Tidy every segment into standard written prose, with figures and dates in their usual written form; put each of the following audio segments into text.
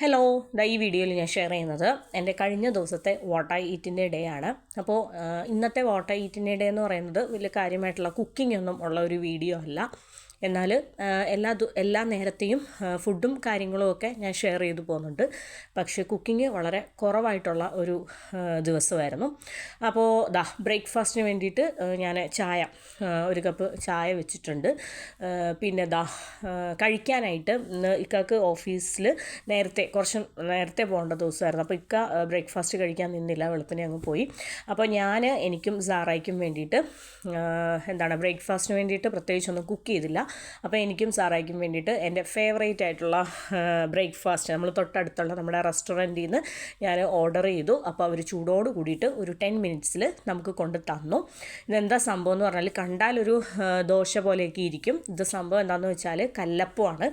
Hello, ഈ വീഡിയോയിൽ ഞാൻ ഷെയർ ചെയ്യുന്നത് എൻ്റെ കഴിഞ്ഞ ദിവസത്തെ വാട്ട് ഐ ഈറ്റിൻ്റെ ഡേ ആണ്. അപ്പോൾ ഇന്നത്തെ വാട്ട് ഐ ഈറ്റിൻ്റെ ഡേ എന്ന് പറയുന്നത് വലിയ കാര്യമായിട്ടുള്ള കുക്കിംഗ് ഒന്നും ഉള്ള ഒരു വീഡിയോ അല്ല. എന്നാൽ എല്ലാ നേരത്തെയും ഫുഡും കാര്യങ്ങളും ഒക്കെ ഞാൻ ഷെയർ ചെയ്തു പോകുന്നുണ്ട്. പക്ഷേ കുക്കിംഗ് വളരെ കുറവായിട്ടുള്ള ഒരു ദിവസമായിരുന്നു. അപ്പോൾ ബ്രേക്ക്ഫാസ്റ്റിന് വേണ്ടിയിട്ട് ഞാൻ ഒരു കപ്പ് ചായ വെച്ചിട്ടുണ്ട്. പിന്നെ കഴിക്കാനായിട്ട് ഇന്ന് ഇക്കാക്ക് ഓഫീസിൽ കുറച്ച് നേരത്തെ പോകേണ്ട ദിവസമായിരുന്നു. അപ്പോൾ ബ്രേക്ക്ഫാസ്റ്റ് കഴിക്കാൻ നിന്നില്ല, വെളുപ്പിനെ അങ്ങ് പോയി. അപ്പോൾ എനിക്കും സാറായിക്കും വേണ്ടിയിട്ട് ബ്രേക്ക്ഫാസ്റ്റിന് വേണ്ടിയിട്ട് പ്രത്യേകിച്ചൊന്നും കുക്ക് ചെയ്തില്ല. അപ്പോൾ എനിക്കും സാറായിക്കും വേണ്ടിയിട്ട് എൻ്റെ ഫേവറേറ്റ് ആയിട്ടുള്ള ബ്രേക്ക്ഫാസ്റ്റ് നമ്മൾ തൊട്ടടുത്തുള്ള നമ്മുടെ റെസ്റ്റോറൻറ്റിൽ നിന്ന് ഞാൻ ഓർഡർ ചെയ്തു. അപ്പോൾ അവർ ചൂടോട് കൂടിയിട്ട് ഒരു 10 മിനിറ്റ്സിൽ നമുക്ക് കൊണ്ട് തന്നു. ഇതെന്താ സംഭവം എന്ന് പറഞ്ഞാൽ കണ്ടാലൊരു ദോശ പോലെയൊക്കെ ഇരിക്കും. ഇത് സംഭവം എന്താണെന്ന് വെച്ചാൽ കല്ലപ്പമാണ്.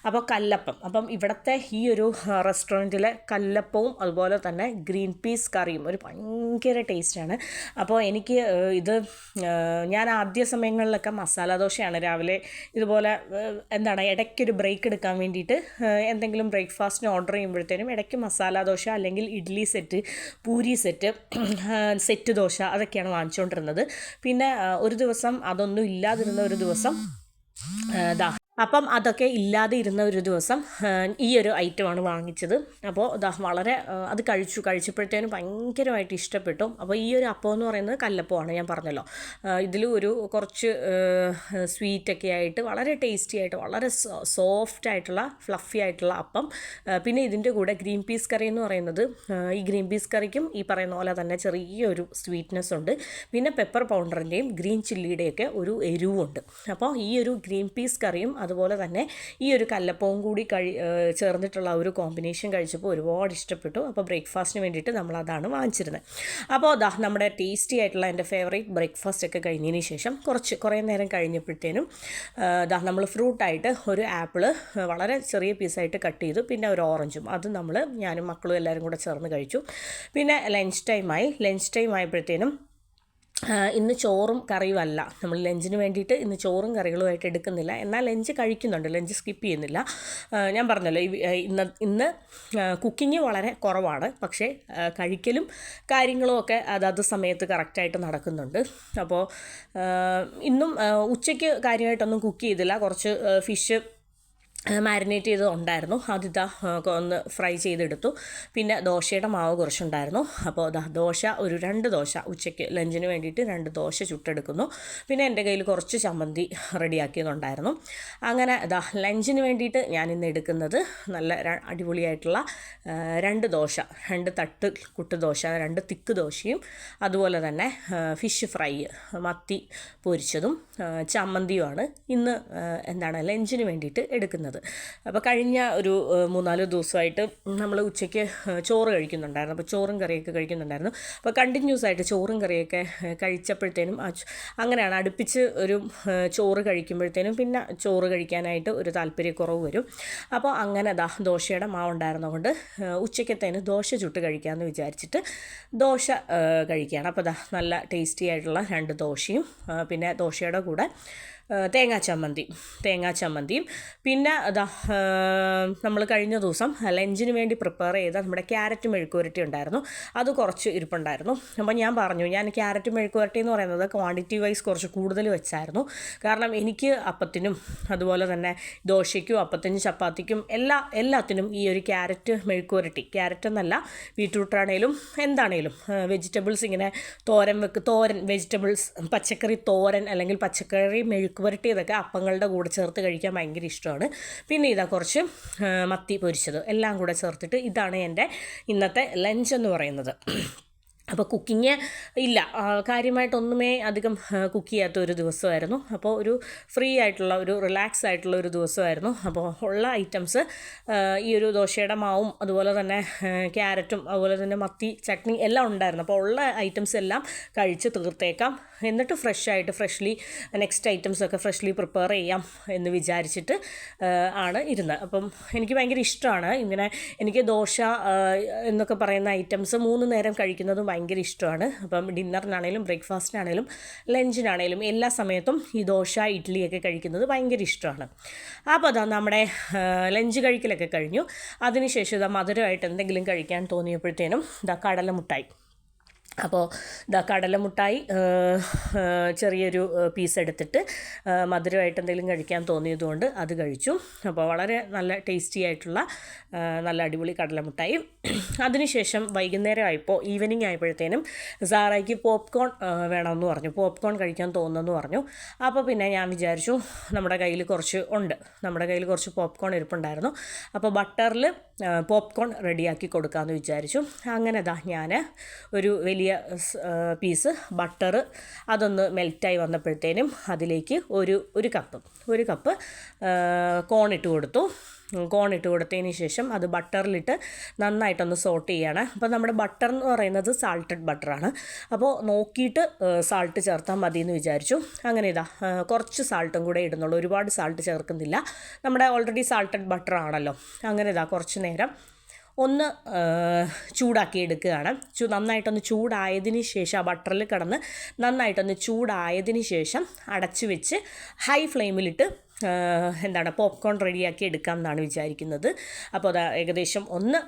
അപ്പോൾ അപ്പം ഇവിടുത്തെ ഈ ഒരു റെസ്റ്റോറൻറ്റിലെ കല്ലപ്പവും അതുപോലെ തന്നെ ഗ്രീൻ പീസ് കറിയും ഒരു ഭയങ്കര ടേസ്റ്റാണ്. അപ്പോൾ എനിക്ക് ഞാൻ ആദ്യ സമയങ്ങളിലൊക്കെ മസാല ദോശയാണ് രാവിലെ ഇതുപോലെ ഇടയ്ക്കൊരു ബ്രേക്ക് എടുക്കാൻ വേണ്ടിയിട്ട് എന്തെങ്കിലും ബ്രേക്ക്ഫാസ്റ്റിന് ഓർഡർ ചെയ്യുമ്പോഴത്തേനും ഇടയ്ക്ക് മസാല ദോശ അല്ലെങ്കിൽ ഇഡ്ഡലി സെറ്റ്, പൂരി സെറ്റ് ദോശ അതൊക്കെയാണ് വാങ്ങിച്ചുകൊണ്ടിരുന്നത്. പിന്നെ ഒരു ദിവസം അതൊന്നും ഇല്ലാതിരുന്ന ഒരു ദിവസം അപ്പം അതൊക്കെ ഇല്ലാതെ ഇരുന്ന ഒരു ദിവസം ഈ ഒരു ഐറ്റമാണ് വാങ്ങിച്ചത്. അപ്പോൾ വളരെ അത് കഴിച്ചപ്പോഴത്തേനും ഭയങ്കരമായിട്ട് ഇഷ്ടപ്പെട്ടു. അപ്പോൾ ഈ ഒരു അപ്പം എന്ന് പറയുന്നത് കല്ലപ്പമാണ്, ഞാൻ പറഞ്ഞല്ലോ. ഇതിൽ കുറച്ച് സ്വീറ്റൊക്കെ ആയിട്ട് വളരെ ടേസ്റ്റി ആയിട്ട് വളരെ സോഫ്റ്റ് ആയിട്ടുള്ള ഫ്ലഫി ആയിട്ടുള്ള അപ്പം. പിന്നെ ഇതിൻ്റെ കൂടെ ഗ്രീൻ പീസ് കറി എന്ന് പറയുന്നത്, ഈ ഗ്രീൻ പീസ് കറിക്കും ഈ പറയുന്ന പോലെ തന്നെ ചെറിയൊരു സ്വീറ്റ്നെസ് ഉണ്ട്. പിന്നെ പെപ്പർ പൗഡറിൻ്റെയും ഗ്രീൻ ചില്ലിയുടെയൊക്കെ ഒരു എരിവുണ്ട്. അപ്പോൾ ഈ ഒരു ഗ്രീൻ പീസ് കറിയും അതുപോലെ തന്നെ ഈ ഒരു കല്ലപ്പവും കൂടി ചേർന്നിട്ടുള്ള ഒരു കോമ്പിനേഷൻ കഴിച്ചപ്പോൾ ഒരുപാട് ഇഷ്ടപ്പെട്ടു. അപ്പോൾ ബ്രേക്ക്ഫാസ്റ്റിന് വേണ്ടിയിട്ട് നമ്മളതാണ് വാങ്ങിച്ചിരുന്നത്. അപ്പോൾ നമ്മുടെ ടേസ്റ്റി ആയിട്ടുള്ള എൻ്റെ ഫേവറേറ്റ് ബ്രേക്ക്ഫാസ്റ്റ് ഒക്കെ കഴിഞ്ഞതിന് ശേഷം കുറേ നേരം കഴിഞ്ഞപ്പോഴത്തേനും നമ്മൾ ഫ്രൂട്ടായിട്ട് ഒരു ആപ്പിള് വളരെ ചെറിയ പീസായിട്ട് കട്ട് ചെയ്തു. പിന്നെ ഒരു ഓറഞ്ചും, അത് ഞാനും മക്കളും എല്ലാവരും കൂടെ ചേർന്ന് കഴിച്ചു. പിന്നെ ലഞ്ച് ടൈം ആയപ്പോഴത്തേനും ഇന്ന് ചോറും കറിയുമല്ല, നമ്മൾ ലഞ്ചിന് വേണ്ടിയിട്ട് ഇന്ന് ചോറും കറികളുമായിട്ട് എടുക്കുന്നില്ല. എന്നാൽ ലഞ്ച് കഴിക്കുന്നുണ്ട്, ലഞ്ച് സ്കിപ്പ് ചെയ്യുന്നില്ല. ഞാൻ പറഞ്ഞല്ലോ ഇന്ന് കുക്കിംഗ് വളരെ കുറവാണ്, പക്ഷേ കഴിക്കലും കാര്യങ്ങളും ഒക്കെ അതത് സമയത്ത് കറക്റ്റായിട്ട് നടക്കുന്നുണ്ട്. അപ്പോൾ ഇന്നും ഉച്ചയ്ക്ക് കാര്യമായിട്ടൊന്നും കുക്ക് ചെയ്തില്ല. കുറച്ച് ഫിഷ് മാരിനേറ്റ് ചെയ്തതുണ്ടായിരുന്നു, അതിതാ ഒന്ന് ഫ്രൈ ചെയ്തെടുത്തു. പിന്നെ ദോശയുടെ മാവ് കുറച്ചുണ്ടായിരുന്നു. അപ്പോൾ ദോശ ഒരു 2 ദോശ ഉച്ചയ്ക്ക് ലഞ്ചിന് വേണ്ടിയിട്ട് 2 ദോശ ചുട്ടെടുക്കുന്നു. പിന്നെ എൻ്റെ കയ്യിൽ കുറച്ച് ചമ്മന്തി റെഡിയാക്കിയതുണ്ടായിരുന്നു. അങ്ങനെ ലഞ്ചിന് വേണ്ടിയിട്ട് ഞാനിന്ന് എടുക്കുന്നത് നല്ല അടിപൊളിയായിട്ടുള്ള 2 ദോശ, 2 തട്ട് കുട്ട് ദോശ, 2 തിക്ക് ദോശയും അതുപോലെ തന്നെ ഫിഷ് ഫ്രൈ, മത്തി പൊരിച്ചതും ചമ്മന്തിയുമാണ് ഇന്ന് ലഞ്ചിന് വേണ്ടിയിട്ട് എടുക്കുന്നത്. അപ്പോൾ കഴിഞ്ഞ ഒരു 3-4 ദിവസമായിട്ട് നമ്മൾ ഉച്ചയ്ക്ക് ചോറ് കഴിക്കുന്നുണ്ടായിരുന്നു. അപ്പോൾ ചോറും കറിയൊക്കെ കഴിക്കുന്നുണ്ടായിരുന്നു. അപ്പോൾ കണ്ടിന്യൂസ് ആയിട്ട് ചോറും കറിയൊക്കെ കഴിച്ചപ്പോഴത്തേനും അങ്ങനെയാണ് അടുപ്പിച്ച് ഒരു ചോറ് കഴിക്കുമ്പോഴത്തേനും പിന്നെ ചോറ് കഴിക്കാനായിട്ട് ഒരു താല്പര്യക്കുറവ് വരും. അപ്പോൾ അങ്ങനെ ദോശയുടെ മാവുണ്ടായിരുന്നതുകൊണ്ട് ഉച്ചയ്ക്കത്തേന് ദോശ ചുട്ട് കഴിക്കാമെന്ന് വിചാരിച്ചിട്ട് ദോശ കഴിക്കുകയാണ്. അപ്പോൾ നല്ല ടേസ്റ്റി ആയിട്ടുള്ള 2 ദോശയും പിന്നെ ദോശയുടെ കൂടെ തേങ്ങാ ചമ്മന്തിയും പിന്നെ നമ്മൾ കഴിഞ്ഞ ദിവസം ലഞ്ചിന് വേണ്ടി പ്രിപ്പയർ ചെയ്ത നമ്മുടെ ക്യാരറ്റ് മെഴുക്കുവരട്ടി ഉണ്ടായിരുന്നു. അത് കുറച്ച് ഇരിപ്പുണ്ടായിരുന്നു. അപ്പോൾ ഞാൻ പറഞ്ഞു, ക്യാരറ്റ് മെഴുക്കുവരട്ടി എന്ന് പറയുന്നത് ക്വാണ്ടിറ്റി വൈസ് കുറച്ച് കൂടുതൽ വെച്ചായിരുന്നു. കാരണം എനിക്ക് അപ്പത്തിനും അതുപോലെ തന്നെ ദോശയ്ക്കും അപ്പത്തിനും ചപ്പാത്തിക്കും എല്ലാത്തിനും ഈ ഒരു ക്യാരറ്റ് മെഴുക്കുവരട്ടി, ക്യാരറ്റ് എന്നല്ല ബീറ്റ്റൂട്ടാണേലും എന്താണേലും വെജിറ്റബിൾസ് ഇങ്ങനെ തോരൻ വെജിറ്റബിൾസ് പച്ചക്കറി തോരൻ അല്ലെങ്കിൽ പച്ചക്കറി പുരട്ടിയതൊക്കെ അപ്പങ്ങളുടെ കൂടെ ചേർത്ത് കഴിക്കാൻ ഭയങ്കര ഇഷ്ടമാണ്. പിന്നെ കുറച്ച് മത്തി പൊരിച്ചത് എല്ലാം കൂടെ ചേർത്തിട്ട് ഇതാണ് എൻ്റെ ഇന്നത്തെ ലഞ്ച് എന്ന് പറയുന്നത്. അപ്പോൾ കുക്കിങ് ഇല്ല, കാര്യമായിട്ടൊന്നുമേ അധികം കുക്ക് ചെയ്യാത്ത ഒരു ദിവസമായിരുന്നു. അപ്പോൾ ഒരു ഫ്രീ ആയിട്ടുള്ള ഒരു റിലാക്സ് ആയിട്ടുള്ള ഒരു ദിവസമായിരുന്നു. അപ്പോൾ ഉള്ള ഐറ്റംസ് ഈ ഒരു ദോശയുടെ മാവും അതുപോലെ തന്നെ ക്യാരറ്റും അതുപോലെ തന്നെ മത്തി ചട്നി എല്ലാം ഉണ്ടായിരുന്നു. അപ്പോൾ ഉള്ള ഐറ്റംസ് എല്ലാം കഴിച്ച് തീർത്തേക്കാം, എന്നിട്ട് ഫ്രഷ്ലി നെക്സ്റ്റ് ഐറ്റംസൊക്കെ ഫ്രഷ്ലി പ്രിപ്പയർ ചെയ്യാം എന്ന് വിചാരിച്ചിട്ട് ആണ് ഇരുന്നത്. അപ്പം എനിക്ക് ഭയങ്കര ഇഷ്ടമാണ് എനിക്ക് ദോശ എന്നൊക്കെ പറയുന്ന ഐറ്റംസ് 3 നേരം കഴിക്കുന്നതും ഭയങ്കര ഇഷ്ടമാണ്. അപ്പം ഡിന്നറിനാണേലും ബ്രേക്ക്ഫാസ്റ്റിനാണേലും ലഞ്ചിനാണേലും എല്ലാ സമയത്തും ഈ ദോശ ഇഡ്ഡലിയൊക്കെ കഴിക്കുന്നത് ഭയങ്കര ഇഷ്ടമാണ്. അപ്പോൾ അതാ നമ്മുടെ ലഞ്ച് കഴിക്കലൊക്കെ കഴിഞ്ഞു. അതിനുശേഷം ഇതാ മധുരമായിട്ട് എന്തെങ്കിലും കഴിക്കാൻ തോന്നിയപ്പോഴത്തേനും ഇതാ കടലമുട്ടായി. അപ്പോൾ ഇതാ കടലമുട്ടായി ചെറിയൊരു പീസ് എടുത്തിട്ട് മധുരമായിട്ട് എന്തെങ്കിലും കഴിക്കാൻ തോന്നിയതുകൊണ്ട് അത് കഴിച്ചു. അപ്പോൾ വളരെ നല്ല ടേസ്റ്റി ആയിട്ടുള്ള നല്ല അടിപൊളി കടലമുട്ടായി. അതിനുശേഷം വൈകുന്നേരം ആയപ്പോൾ ഈവനിങ് ആയപ്പോഴത്തേനും സാറയ്ക്ക് പോപ്കോൺ വേണമെന്ന് പറഞ്ഞു, പോപ്കോൺ കഴിക്കാൻ തോന്നുമെന്ന് പറഞ്ഞു. അപ്പോൾ പിന്നെ ഞാൻ വിചാരിച്ചു നമ്മുടെ കയ്യിൽ കുറച്ച് പോപ്കോൺ ഇരിപ്പുണ്ടായിരുന്നു. അപ്പോൾ ബട്ടറിൽ പോപ്കോൺ റെഡിയാക്കി കൊടുക്കാമെന്ന് വിചാരിച്ചു. അങ്ങനെ ഞാൻ ഒരു വലിയ പീസ് ബട്ടർ അതൊന്ന് മെൽറ്റായി വന്നപ്പോഴത്തേനും അതിലേക്ക് ഒരു കപ്പ് കോൺ ഇട്ട് കൊടുത്തതിന് ശേഷം അത് ബട്ടറിലിട്ട് നന്നായിട്ടൊന്ന് സോട്ട് ചെയ്യണം. അപ്പോൾ നമ്മുടെ ബട്ടർ എന്ന് പറയുന്നത് സാൾട്ടഡ് ബട്ടറാണ്. അപ്പോൾ നോക്കിയിട്ട് സാൾട്ട് ചേർത്താൽ മതി എന്ന് വിചാരിച്ചു. അങ്ങനെ കുറച്ച് സാൾട്ടും കൂടെ ഇടുന്നുള്ളൂ, ഒരുപാട് സാൾട്ട് ചേർക്കുന്നില്ല. നമ്മുടെ ഓൾറെഡി സാൾട്ടഡ് ബട്ടർ ആണല്ലോ. അങ്ങനെ കുറച്ച് നേരം ഒന്ന് ചൂടാക്കി എടുക്കുകയാണ്. നന്നായിട്ടൊന്ന് ചൂടായതിന് ശേഷം ആ ബട്ടറിൽ കിടന്ന് നന്നായിട്ടൊന്ന് ചൂടായതിന് ശേഷം അടച്ചു വെച്ച് ഹൈ ഫ്ലെയിമിലിട്ട് പോപ്കോൺ റെഡിയാക്കി എടുക്കാം എന്നാണ് വിചാരിക്കുന്നത്. അപ്പോൾ അത് ഏകദേശം ഒന്ന്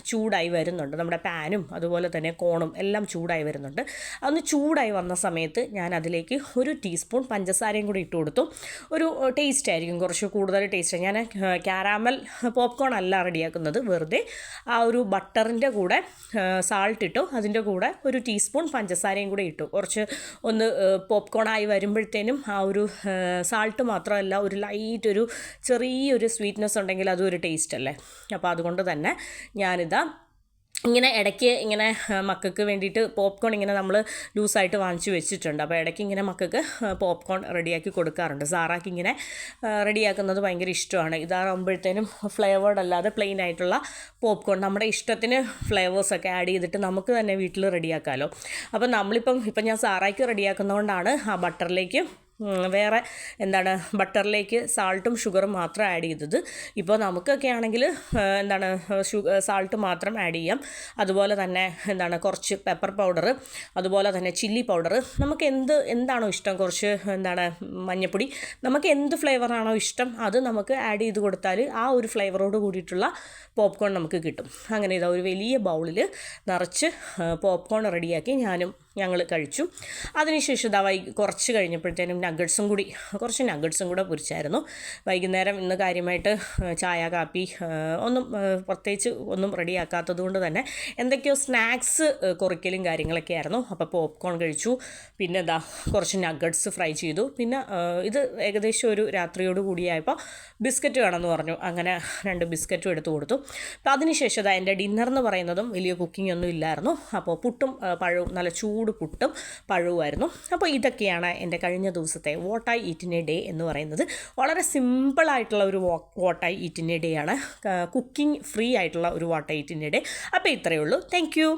ചൂടായി വരുന്നുണ്ട്. നമ്മുടെ പാനും അതുപോലെ തന്നെ കോണും എല്ലാം ചൂടായി വരുന്നുണ്ട്. അതൊന്ന് ചൂടായി വന്ന സമയത്ത് ഞാൻ അതിലേക്ക് 1 ടീസ്പൂൺ പഞ്ചസാരയും കൂടി ഇട്ട് കൊടുത്തു. ഒരു ടേസ്റ്റ് ആയിരിക്കും, കുറച്ച് കൂടുതൽ ടേസ്റ്റ്. ഞാൻ കാരാമൽ പോപ്കോൺ അല്ല റെഡിയാക്കുന്നത്, വെറുതെ ആ ഒരു ബട്ടറിൻ്റെ കൂടെ സാൾട്ട് ഇട്ടു, അതിൻ്റെ കൂടെ 1 ടീസ്പൂൺ പഞ്ചസാരയും കൂടി ഇട്ടു. കുറച്ച് ഒന്ന് പോപ്കോണായി വരുമ്പോഴത്തേനും ആ ഒരു സാൾട്ട് മാത്രമല്ല, ഒരു ലൈറ്റ് ഒരു ചെറിയൊരു സ്വീറ്റ്നെസ് ഉണ്ടെങ്കിൽ അതും ഒരു ടേസ്റ്റ് അല്ലേ. അപ്പോൾ അതുകൊണ്ട് തന്നെ ഞാനിതാ ഇങ്ങനെ ഇടയ്ക്ക് ഇങ്ങനെ മക്കൾക്ക് വേണ്ടിയിട്ട് പോപ്കോൺ ഇങ്ങനെ നമ്മൾ ലൂസായിട്ട് വാങ്ങിച്ചു വെച്ചിട്ടുണ്ട്. അപ്പോൾ ഇടയ്ക്ക് ഇങ്ങനെ മക്കൾക്ക് പോപ്കോൺ റെഡിയാക്കി കൊടുക്കാറുണ്ട്. സാറാക്ക് ഇങ്ങനെ റെഡിയാക്കുന്നത് ഭയങ്കര ഇഷ്ടമാണ്. ഇതാകുമ്പോഴത്തേനും ഫ്ലേവേർഡ് അല്ലാതെ പ്ലെയിൻ ആയിട്ടുള്ള പോപ്കോൺ നമ്മുടെ ഇഷ്ടത്തിന് ഫ്ലേവേഴ്സൊക്കെ ആഡ് ചെയ്തിട്ട് നമുക്ക് തന്നെ വീട്ടിൽ റെഡിയാക്കാമല്ലോ. അപ്പോൾ ഇപ്പം ഞാൻ സാറായ്ക്ക് റെഡിയാക്കുന്നതുകൊണ്ടാണ് ആ ബട്ടറിലേക്ക് വേറെ ബട്ടറിലേക്ക് സാൾട്ടും ഷുഗറും മാത്രം ആഡ് ചെയ്തത്. ഇപ്പോൾ നമുക്കൊക്കെ ആണെങ്കിൽ സാൾട്ട് മാത്രം ആഡ് ചെയ്യാം. അതുപോലെ തന്നെ കുറച്ച് പെപ്പർ പൗഡർ, അതുപോലെ തന്നെ ചില്ലി പൗഡർ, നമുക്ക് എന്താണോ ഇഷ്ടം, കുറച്ച് മഞ്ഞൾപ്പൊടി, നമുക്ക് എന്ത് ഫ്ലേവറാണോ ഇഷ്ടം അത് നമുക്ക് ആഡ് ചെയ്ത് കൊടുത്താൽ ആ ഒരു ഫ്ലേവറോട് കൂടിയിട്ടുള്ള പോപ്കോൺ നമുക്ക് കിട്ടും. അങ്ങനെ ഒരു വലിയ ബൗളിൽ നിറച്ച് പോപ്കോൺ റെഡിയാക്കി ഞങ്ങൾ കഴിച്ചു. അതിനുശേഷം കുറച്ച് കഴിഞ്ഞപ്പോഴത്തേനും കുറച്ച് നഗറ്റ്സും കൂടെ പൊരിച്ചായിരുന്നു. വൈകുന്നേരം ഇന്ന് കാര്യമായിട്ട് ചായ കാപ്പി പ്രത്യേകിച്ച് ഒന്നും റെഡിയാക്കാത്തത് കൊണ്ട് തന്നെ എന്തൊക്കെയോ സ്നാക്സ് കുറിക്കലും കാര്യങ്ങളൊക്കെ ആയിരുന്നു. അപ്പോൾ പോപ്കോൺ കഴിച്ചു, പിന്നെ കുറച്ച് നഗറ്റ്സ് ഫ്രൈ ചെയ്തു. പിന്നെ ഇത് ഏകദേശം ഒരു രാത്രിയോട് കൂടിയായപ്പോൾ ബിസ്ക്കറ്റ് വേണമെന്ന് പറഞ്ഞു, അങ്ങനെ 2 ബിസ്ക്കറ്റും എടുത്തു കൊടുത്തു. അപ്പോൾ അതിനുശേഷം എൻ്റെ ഡിന്നർ എന്ന് പറയുന്നതും വലിയ കുക്കിംഗ് ഒന്നും ഇല്ലായിരുന്നു. അപ്പോൾ പുട്ടും പഴവും, നല്ല ചൂട് പുട്ടും പഴവുമായിരുന്നു. അപ്പോൾ ഇതൊക്കെയാണ് എൻ്റെ കഴിഞ്ഞ ദിവസത്തെ what I eat in A day എന്ന് പറയുന്നത്. വളരെ സിമ്പിളായിട്ടുള്ള ഒരു what I eat in A day ആണ്, കുക്കിംഗ് ഫ്രീ ആയിട്ടുള്ള ഒരു what I eat in A day. അപ്പോൾ ഇത്രയേ ഉള്ളൂ. Thank you.